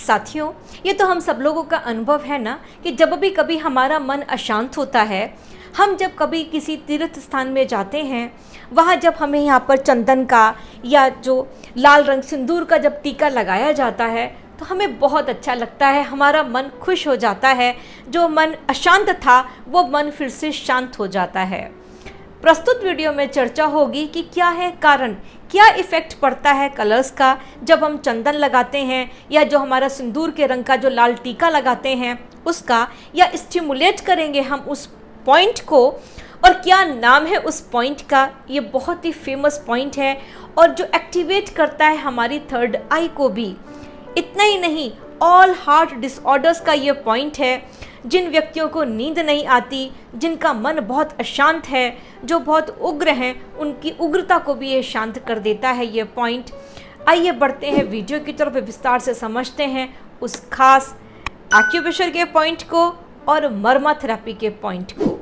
साथियों, ये तो हम सब लोगों का अनुभव है ना कि जब भी कभी हमारा मन अशांत होता है, हम जब कभी किसी तीर्थ स्थान में जाते हैं, वहाँ जब हमें यहाँ पर चंदन का या जो लाल रंग सिंदूर का जब टीका लगाया जाता है तो हमें बहुत अच्छा लगता है, हमारा मन खुश हो जाता है। जो मन अशांत था वो मन फिर से शांत हो जाता है। प्रस्तुत वीडियो में चर्चा होगी कि क्या है कारण, क्या इफ़ेक्ट पड़ता है कलर्स का जब हम चंदन लगाते हैं या जो हमारा सिंदूर के रंग का जो लाल टीका लगाते हैं उसका, या स्टिमुलेट करेंगे हम उस पॉइंट को, और क्या नाम है उस पॉइंट का। ये बहुत ही फेमस पॉइंट है और जो एक्टिवेट करता है हमारी थर्ड आई को भी। इतना ही नहीं, ऑल हार्ट डिसऑर्डर्स का ये पॉइंट है। जिन व्यक्तियों को नींद नहीं आती, जिनका मन बहुत अशांत है, जो बहुत उग्र हैं, उनकी उग्रता को भी ये शांत कर देता है ये पॉइंट। आइए बढ़ते हैं वीडियो की तरफ, विस्तार से समझते हैं उस खास एक्यूप्रेशर के पॉइंट को और मर्मा थेरेपी के पॉइंट को।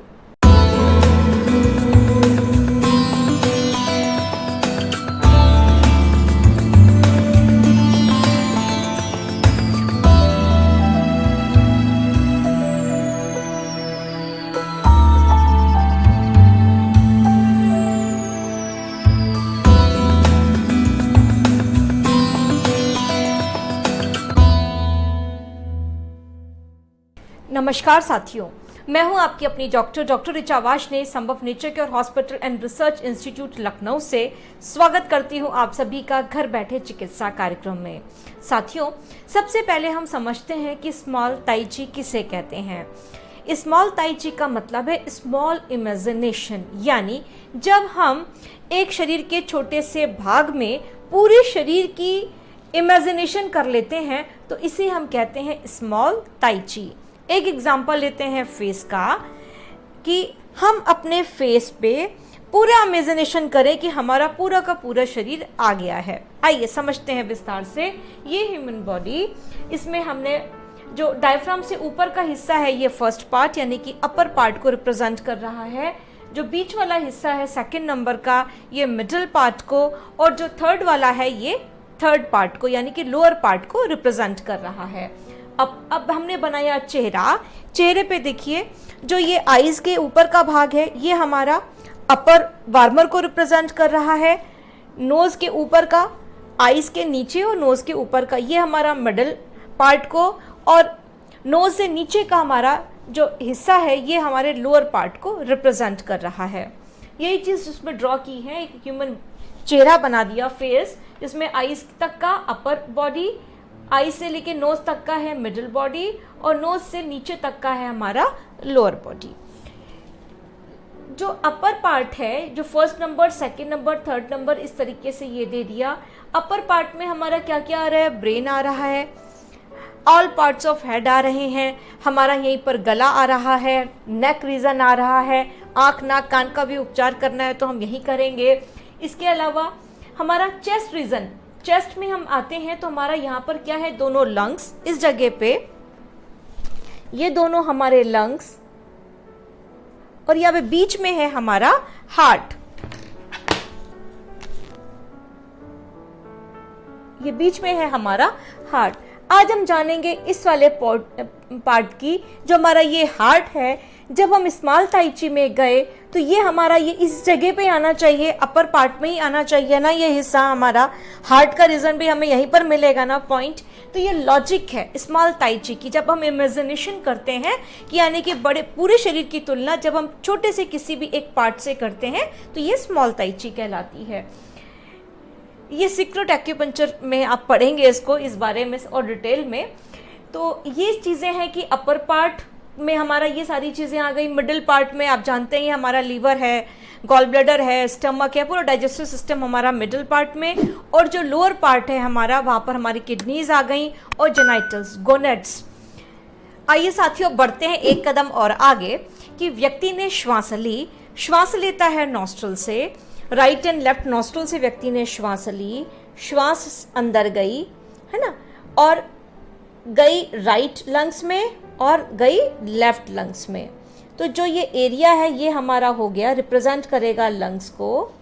नमस्कार साथियों, मैं हूं आपकी अपनी डॉक्टर ऋचा वार्ष्णेय, संभव nature care hospital and research institute Lucknow से स्वागत करती हूं आप सभी का घर बैठे चिकित्सा कार्यक्रम में। साथियों, सबसे पहले हम समझते हैं कि स्मॉल ताई ची किसे कहते हैं। स्मॉल ताई ची का मतलब है स्मॉल इमेजिनेशन, यानी जब हम एक शरीर के छोटे से भाग में पूरे शरीर की इमेजिनेशन कर लेते हैं तो इसे हम कहते हैं स्मॉल ताई ची। एक एग्जाम्पल लेते हैं फेस का, कि हम अपने फेस पे पूरा इमेजिनेशन करें कि हमारा पूरा का पूरा शरीर आ गया है। आइए समझते हैं विस्तार से। ये ह्यूमन बॉडी, इसमें हमने जो डायफ्राम से ऊपर का हिस्सा है ये फर्स्ट पार्ट यानी कि अपर पार्ट को रिप्रेजेंट कर रहा है। जो बीच वाला हिस्सा है सेकंड नंबर का, ये मिडिल पार्ट को, और जो थर्ड वाला है ये थर्ड पार्ट को यानी कि लोअर पार्ट को रिप्रेजेंट कर रहा है। अब हमने बनाया चेहरा। चेहरे पे देखिए, जो ये आईज के ऊपर का भाग है ये हमारा अपर वार्मर को रिप्रेजेंट कर रहा है। नोज के ऊपर का, आईज के नीचे और नोज के ऊपर का, ये हमारा मिडिल पार्ट को, और नोज से नीचे का हमारा जो हिस्सा है ये हमारे लोअर पार्ट को रिप्रेजेंट कर रहा है। यही चीज़ उसमें ड्रॉ की है, एक ह्यूमन चेहरा बना दिया, फेस, जिसमें आईज तक का अपर बॉडी, आई से लेके नोज तक का है मिडिल बॉडी, और नोज से नीचे तक का है हमारा लोअर बॉडी। जो अपर पार्ट है, जो first number, second number, third number, इस तरीके से ये दे दिया। अपर पार्ट में हमारा क्या क्या आ रहा है, ब्रेन आ रहा है, ऑल पार्ट्स ऑफ हेड आ रहे हैं, हमारा यहीं पर गला आ रहा है, नेक रीजन आ रहा है, आँख नाक कान का भी उपचार करना है तो हम यही करेंगे। इसके अलावा हमारा चेस्ट रीजन, चेस्ट में हम आते हैं तो हमारा यहाँ पर क्या है, दोनों लंग्स, इस जगह पे ये दोनों हमारे लंग्स, और यहाँ पे बीच में है हमारा हार्ट। ये बीच में है हमारा हार्ट। आज हम जानेंगे इस वाले पार्ट की, जो हमारा ये हार्ट है। जब हम स्मॉल ताई ची में गए तो ये हमारा ये इस जगह पे आना चाहिए, अपर पार्ट में ही आना चाहिए ना, ये हिस्सा हमारा हार्ट का रीजन भी हमें यहीं पर मिलेगा ना पॉइंट। तो ये लॉजिक है स्मॉल ताई ची की। जब हम इमेजिनेशन करते हैं कि यानी कि बड़े पूरे शरीर की तुलना जब हम छोटे से किसी भी एक पार्ट से करते हैं तो ये स्मॉल ताई ची कहलाती है। ये सीक्रेट एक्यूपंक्चर में आप पढ़ेंगे इसको, इस बारे में और डिटेल में। तो ये चीज़ें हैं कि अपर पार्ट में हमारा ये सारी चीज़ें आ गई। मिडिल पार्ट में आप जानते हैं हमारा लीवर है, गॉल ब्लैडर है, स्टमक है, पूरा डाइजेस्टिव सिस्टम हमारा मिडिल पार्ट में। और जो लोअर पार्ट है हमारा, वहाँ पर हमारी किडनीज आ गई और जेनाइटल्स, गोनेट्स। आइए साथियों बढ़ते हैं एक कदम और आगे, कि व्यक्ति ने श्वास ली, श्वास लेता है नॉस्ट्रल से, राइट एंड लेफ्ट नॉस्ट्रल से व्यक्ति ने श्वास ली, श्वास अंदर गई है ना, और गई राइट लंग्स में और गई लेफ्ट लंग्स में। तो जो ये एरिया है ये हमारा हो गया, रिप्रेजेंट करेगा लंग्स को।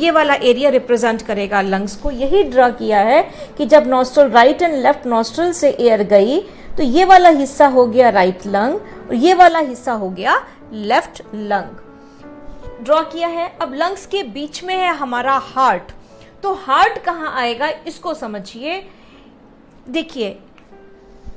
ये वाला एरिया रिप्रेजेंट करेगा लंग्स को। यही ड्रा किया है कि जब nostril right and left nostril से एयर गई तो ये वाला हिस्सा हो गया राइट लंग और ये वाला हिस्सा हो गया लेफ्ट लंग। ड्रॉ किया है। अब लंग्स के बीच में है हमारा हार्ट, तो हार्ट कहाँ आएगा इसको समझिए। देखिए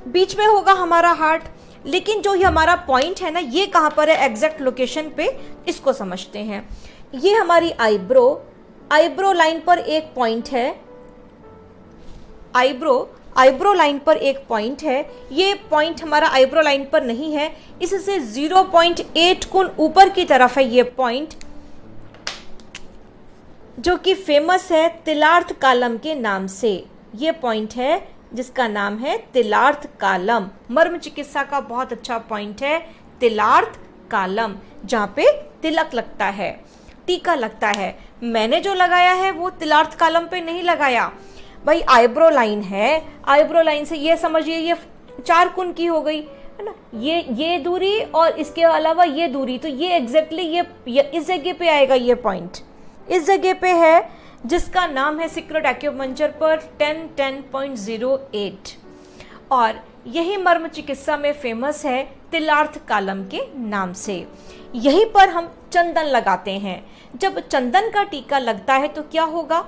बीच में होगा हमारा हार्ट, लेकिन जो ये हमारा पॉइंट है ना, ये कहाँ पर है एग्जैक्ट लोकेशन पे, इसको समझते हैं। ये हमारी आईब्रो लाइन पर एक पॉइंट है, आईब्रो लाइन पर एक पॉइंट है। ये पॉइंट हमारा आईब्रो लाइन पर नहीं है, इससे 0.8 गुण ऊपर की तरफ है ये पॉइंट, जो कि फेमस है तिलार्थ कालम के नाम से। ये पॉइंट है जिसका नाम है तिलार्थ कालम। मर्म चिकित्सा का बहुत अच्छा पॉइंट है तिलार्थ कालम, जहां पे तिलक लगता है, टीका लगता है। मैंने जो लगाया है वो तिलार्थ कालम पे नहीं लगाया भाई, आईब्रो लाइन है, आईब्रो लाइन से ये समझिए ये 4 गुण की हो गई है ना, ये दूरी और इसके अलावा ये दूरी, तो ये एग्जैक्टली ये इस जगह पे आएगा। ये पॉइंट इस जगह पे है जिसका नाम है सिक्रेट एक्यूपंक्चर पर 10.08 और यही मर्म चिकित्सा में फेमस है तिलार्थ कालम के नाम से। यहीं पर हम चंदन लगाते हैं। जब चंदन का टीका लगता है तो क्या होगा,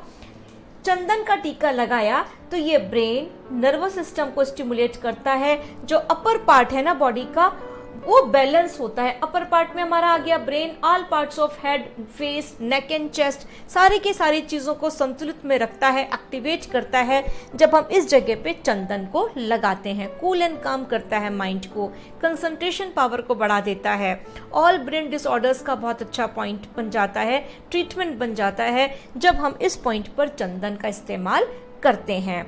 चंदन का टीका लगाया तो ये ब्रेन नर्वस सिस्टम को स्टिमुलेट करता है। जो अपर पार्ट है ना बॉडी का वो बैलेंस होता है। अपर पार्ट में हमारा आ गया brain, all parts of head, face, neck and chest, सारी की सारी चीजों को संतुलित में रखता है, एक्टिवेट करता है जब हम इस जगह पे चंदन को लगाते हैं। कूल एंड काम करता है माइंड को, कंसंट्रेशन पावर को बढ़ा देता है। ऑल ब्रेन डिसऑर्डर्स का बहुत अच्छा पॉइंट बन जाता है, ट्रीटमेंट बन जाता है जब हम इस पॉइंट पर चंदन का इस्तेमाल करते हैं।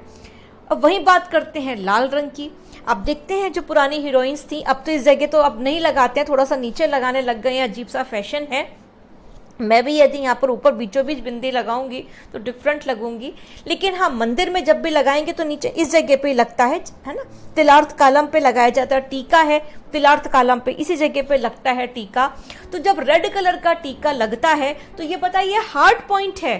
अब वही बात करते हैं लाल रंग की। अब देखते हैं जो पुरानी हीरोइंस थी, अब तो इस जगह तो अब नहीं लगाते हैं, थोड़ा सा नीचे लगाने लग गए हैं, अजीब सा फैशन है। मैं भी यदि यहाँ पर ऊपर बीचों बीच बिंदी लगाऊंगी तो डिफरेंट लगूंगी, लेकिन हाँ मंदिर में जब भी लगाएंगे तो नीचे इस जगह पे लगता है ना, तिलार्थ कालम पे लगाया जाता है। टीका है तिलार्थ कालम पे, इसी जगह पे लगता है टीका। तो जब रेड कलर का टीका लगता है तो ये बताइए हार्ट पॉइंट है,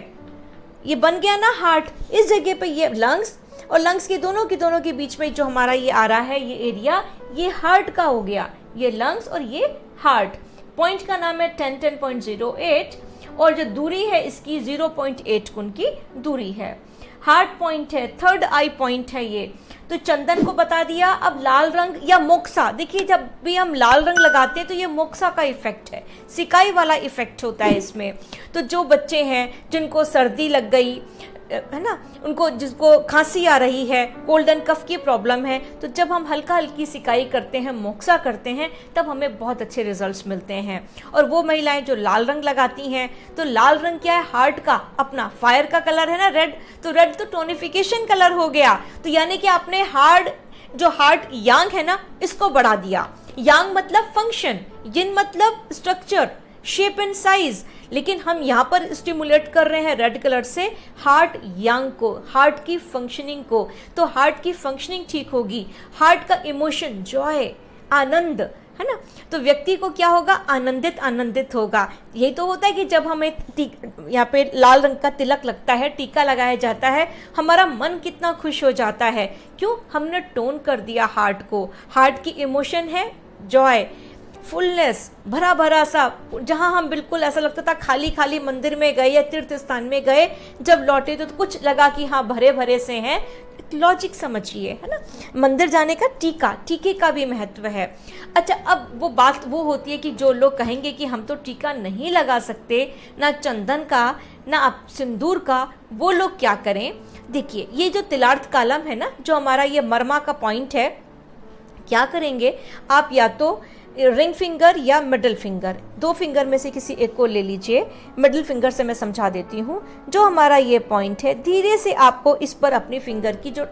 ये बन गया ना हार्ट। इस जगह पे ये लंग्स और लंग्स के दोनों के बीच में जो हमारा ये आ रहा है ये एरिया, ये हार्ट का हो गया। ये लंग्स और ये हार्ट। पॉइंट का नाम है 10.08 और जो दूरी है इसकी 0.8 गुण की दूरी है। हार्ट पॉइंट है, थर्ड आई पॉइंट है ये। तो चंदन को बता दिया। अब लाल रंग या मोक्सा, देखिए जब भी हम लाल रंग लगाते हैं तो ये मोक्सा का इफेक्ट है, सिकाई वाला इफेक्ट होता है इसमें। तो जो बच्चे हैं जिनको सर्दी लग गई है ना, उनको जिसको खांसी आ रही है, कोल्ड एंड कफ की प्रॉब्लम है, तो जब हम हल्का हल्की सिकाई करते हैं, मोक्सा करते हैं, तब हमें बहुत अच्छे रिजल्ट्स मिलते हैं। और वो महिलाएं जो लाल रंग लगाती हैं, तो लाल रंग क्या है, हार्ट का अपना फायर का कलर है ना रेड, तो रेड तो टोनिफिकेशन कलर हो गया। तो यानी कि आपने हार्ट यांग है ना इसको बढ़ा दिया। यांग मतलब फंक्शन, यिन मतलब स्ट्रक्चर, शेप एंड साइज, लेकिन हम यहाँ पर स्टिमुलेट कर रहे हैं रेड कलर से हार्ट यांग को, हार्ट की फंक्शनिंग को। तो हार्ट की फंक्शनिंग ठीक होगी, हार्ट का इमोशन, जॉय, आनंद है ना, तो व्यक्ति को क्या होगा, आनंदित होगा। यही तो होता है कि जब हमें यहाँ पे लाल रंग का तिलक लगता है, टीका लगाया जाता है, हमारा मन कितना खुश हो जाता है। क्यों, हमने टोन कर दिया हार्ट को। हार्ट की इमोशन है जॉय, फुलनेस, भरा भरा सा, जहां हम बिल्कुल ऐसा लगता था खाली खाली मंदिर में गए या तीर्थ स्थान में गए, जब लौटे तो कुछ लगा कि हाँ भरे भरे से हैं। लॉजिक समझिए है ना, मंदिर जाने का टीके का भी महत्व है। अच्छा, अब वो बात वो होती है कि जो लोग कहेंगे कि हम तो टीका नहीं लगा सकते, ना चंदन का ना सिंदूर का, वो लोग क्या करें। देखिए ये जो तिलार्थ कालम है ना, जो हमारा ये मर्मा का पॉइंट है, क्या करेंगे आप, या तो रिंग फिंगर या मिडिल फिंगर, 2 फिंगर में से किसी एक को ले लीजिए। मिडिल फिंगर से मैं समझा देती हूँ। जो हमारा ये पॉइंट है, धीरे से आपको इस पर अपनी फिंगर की जो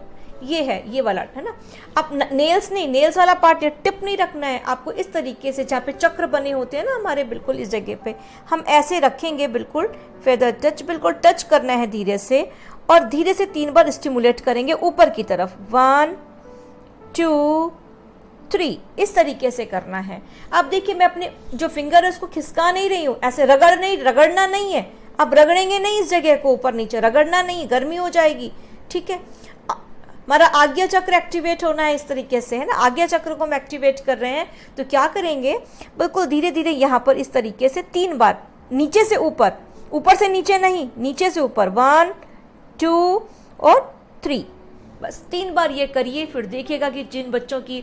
ये है, ये वाला है ना, आप नेल्स नहीं, नेल्स वाला पार्ट है, टिप नहीं रखना है आपको। इस तरीके से जहाँ पे चक्र बने होते हैं ना हमारे, बिल्कुल इस जगह पे हम ऐसे रखेंगे, बिल्कुल फेदर टच, बिल्कुल टच करना है धीरे से, और धीरे से 3 बार स्टिमुलेट करेंगे ऊपर की तरफ। 1 2 3, इस तरीके से करना है। अब देखिए मैं अपने जो फिंगर है उसको खिसका नहीं रही हूँ, ऐसे रगड़ना नहीं है, अब रगड़ेंगे नहीं इस जगह को, ऊपर नीचे रगड़ना नहीं, गर्मी हो जाएगी, ठीक है। हमारा आज्ञा चक्र एक्टिवेट होना है इस तरीके से, है ना। आज्ञा चक्र को हम एक्टिवेट कर रहे हैं, तो क्या करेंगे, बिल्कुल धीरे धीरे यहाँ पर इस तरीके से 3 बार नीचे से ऊपर, ऊपर से नीचे नहीं, नीचे से ऊपर, 1 2 और 3, बस 3 बार ये करिए। फिर देखिएगा कि जिन बच्चों की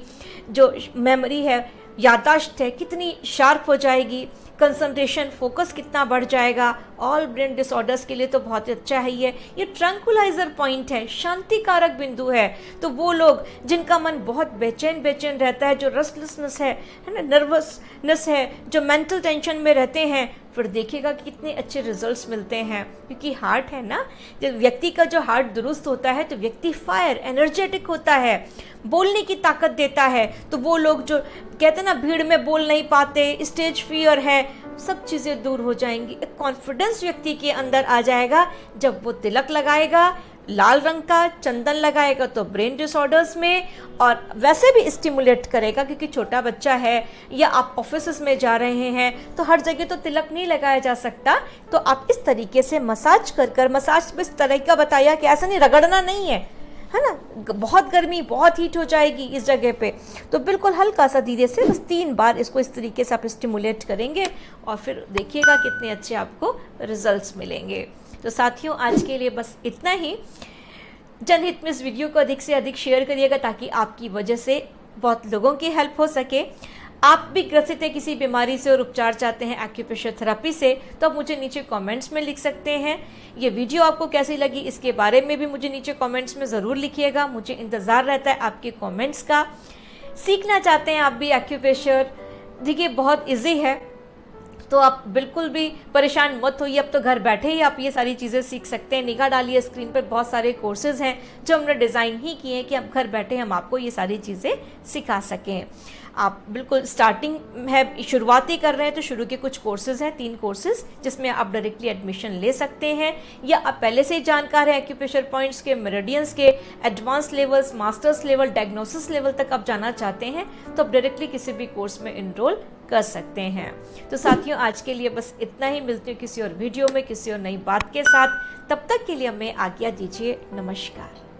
जो मेमोरी है, याददाश्त है, कितनी शार्प हो जाएगी, कंसंट्रेशन, फोकस कितना बढ़ जाएगा। ऑल ब्रेन डिसऑर्डर्स के लिए तो बहुत अच्छा है ये ट्रंकुलाइजर पॉइंट है, शांति कारक बिंदु है। तो वो लोग जिनका मन बहुत बेचैन रहता है, जो रेस्टलेसनेस है ना, नर्वसनेस है, जो मेंटल टेंशन में रहते हैं, फिर देखिएगा कि कितने अच्छे रिजल्ट्स मिलते हैं। क्योंकि हार्ट है ना, जब व्यक्ति का जो हार्ट दुरुस्त होता है तो व्यक्ति फायर एनर्जेटिक होता है, बोलने की ताकत देता है। तो वो लोग जो कहते हैं ना भीड़ में बोल नहीं पाते, स्टेज फियर है, सब चीज़ें दूर हो जाएंगी। एक कॉन्फिडेंस व्यक्ति के अंदर आ जाएगा जब वो तिलक लगाएगा, लाल रंग का चंदन लगाएगा तो ब्रेन डिसऑर्डर्स में, और वैसे भी स्टिमुलेट करेगा। क्योंकि छोटा बच्चा है या आप ऑफिस में जा रहे हैं तो हर जगह तो तिलक नहीं लगाया जा सकता, तो आप इस तरीके से मसाज कर मसाज इस तरह का बताया कि ऐसा नहीं, रगड़ना नहीं है ना, बहुत गर्मी, बहुत हीट हो जाएगी इस जगह पे, तो बिल्कुल हल्का सा धीरे से बस 3 बार इसको इस तरीके से आप स्टिमुलेट करेंगे और फिर देखिएगा कितने अच्छे आपको रिजल्ट्स मिलेंगे। तो साथियों, आज के लिए बस इतना ही। जनहित में इस वीडियो को अधिक से अधिक शेयर करिएगा ताकि आपकी वजह से बहुत लोगों की हेल्प हो सके। आप भी ग्रसित है किसी बीमारी से और उपचार चाहते हैं एक्यूप्रेशर थेरेपी से, तो आप मुझे नीचे कमेंट्स में लिख सकते हैं। ये वीडियो आपको कैसी लगी इसके बारे में भी मुझे नीचे कमेंट्स में ज़रूर लिखिएगा, मुझे इंतज़ार रहता है आपके कमेंट्स का। सीखना चाहते हैं आप भी एक्यूप्रेशर, देखिए बहुत ईजी है, तो आप बिल्कुल भी परेशान मत होइए। अब तो घर बैठे ही आप ये सारी चीज़ें सीख सकते हैं। निगाह डालिए स्क्रीन पर, बहुत सारे कोर्सेज हैं जो हमने डिज़ाइन ही किए हैं कि अब घर बैठे हम आपको ये सारी चीज़ें सिखा सकें। आप बिल्कुल स्टार्टिंग है, शुरुआती कर रहे हैं तो शुरू के कुछ कोर्सेज हैं, 3 कोर्सेज जिसमें आप डायरेक्टली एडमिशन ले सकते हैं, या आप पहले से ही जानकार हैं एक्यूप्रेशर पॉइंट्स के, मेरिडियंस के, advance levels, masters level, diagnosis level तक आप जाना चाहते हैं तो आप डायरेक्टली किसी भी कोर्स में इनरोल कर सकते हैं। तो साथियों, आज के लिए बस इतना ही। मिलती हूँ किसी और वीडियो में किसी और नई बात के साथ, तब तक के लिए हमें आज्ञा दीजिए। नमस्कार।